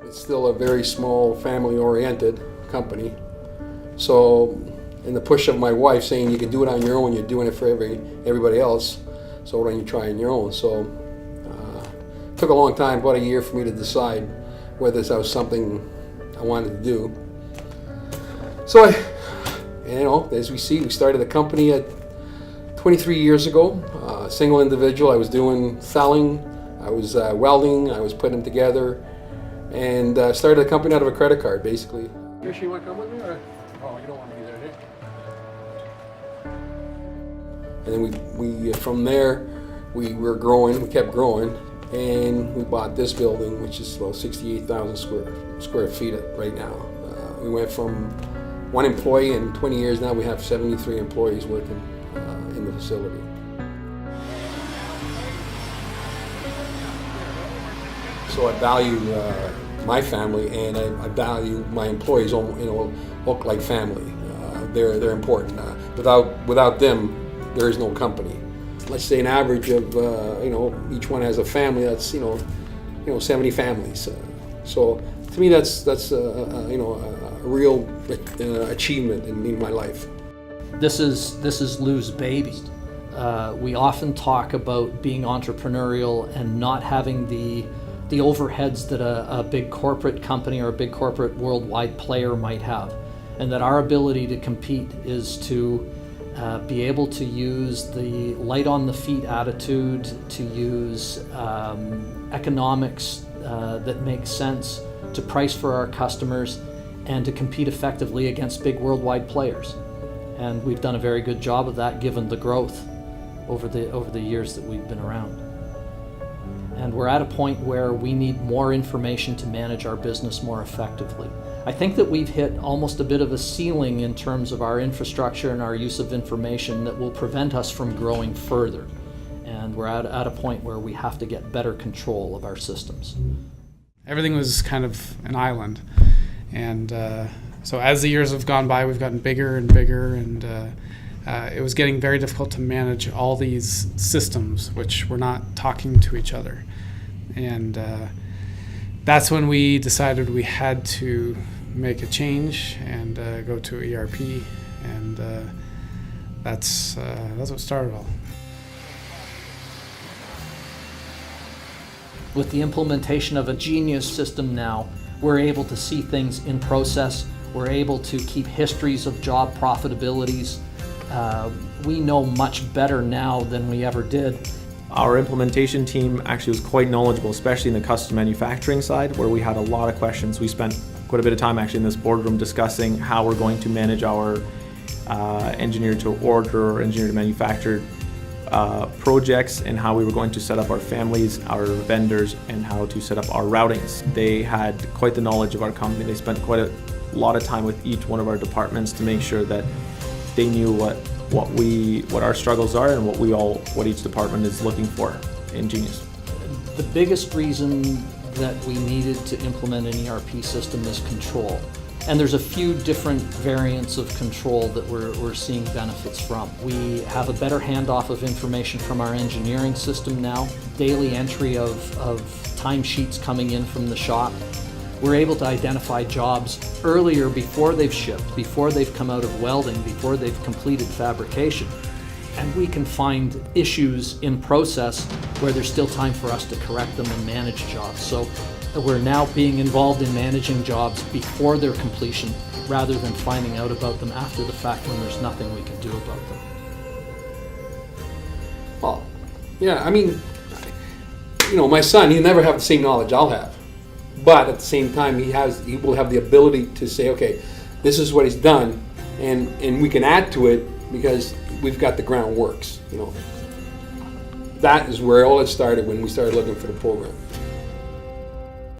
It's still a very small, family-oriented company. So, in the push of my wife saying you can do it on your own, you're doing it for everybody else, so why don't you try on your own? So, it took a long time, about a year, for me to decide whether that was something I wanted to do. So, as we see, we started the company at 23 years ago, single individual. I was doing felling, I was welding, I was putting them together, and started the company out of a credit card, basically. Trish, you want to come with me? Or? Oh, you don't want to be there, do you? And then we from there, we were growing, we kept growing, and we bought this building, which is about 68,000 square feet right now. We went from one employee, in 20 years now we have 73 employees working in the facility. So I value my family, and I value my employees. Look like family. They're important. Without them, there is no company. Let's say an average of each one has a family. That's 70 families. So to me, that's a real achievement in my life. This is Lou's baby. We often talk about being entrepreneurial and not having the overheads that a big corporate company or a big corporate worldwide player might have, and that our ability to compete is to be able to use the light on the feet attitude, to use economics that makes sense, to price for our customers, and to compete effectively against big worldwide players. And we've done a very good job of that given the growth over the years that we've been around. And we're at a point where we need more information to manage our business more effectively. I think that we've hit almost a bit of a ceiling in terms of our infrastructure and our use of information that will prevent us from growing further. And we're at a point where we have to get better control of our systems. Everything was kind of an island. And so as the years have gone by, we've gotten bigger and bigger, and it was getting very difficult to manage all these systems which were not talking to each other. And that's when we decided we had to make a change and go to ERP, and that's what started it all. With the implementation of a Genius system now, we're able to see things in process. We're able to keep histories of job profitabilities. We know much better now than we ever did. Our implementation team actually was quite knowledgeable, especially in the custom manufacturing side, where we had a lot of questions. We spent quite a bit of time actually in this boardroom discussing how we're going to manage our engineer to order or engineer to manufacture projects, and how we were going to set up our families, our vendors, and how to set up our routings. They had quite the knowledge of our company. They spent quite a lot of time with each one of our departments to make sure that they knew what our struggles are and what each department is looking for in Genius. The biggest reason that we needed to implement an ERP system is control. And there's a few different variants of control that we're seeing benefits from. We have a better handoff of information from our engineering system now, daily entry of timesheets coming in from the shop. We're able to identify jobs earlier before they've shipped, before they've come out of welding, before they've completed fabrication. And we can find issues in process where there's still time for us to correct them and manage jobs. So we're now being involved in managing jobs before their completion rather than finding out about them after the fact when there's nothing we can do about them. Well, yeah, I mean, my son, he'll never have the same knowledge I'll have. But at the same time, he will have the ability to say, okay, this is what he's done, and we can add to it because we've got the groundworks. That is where all it started when we started looking for the program.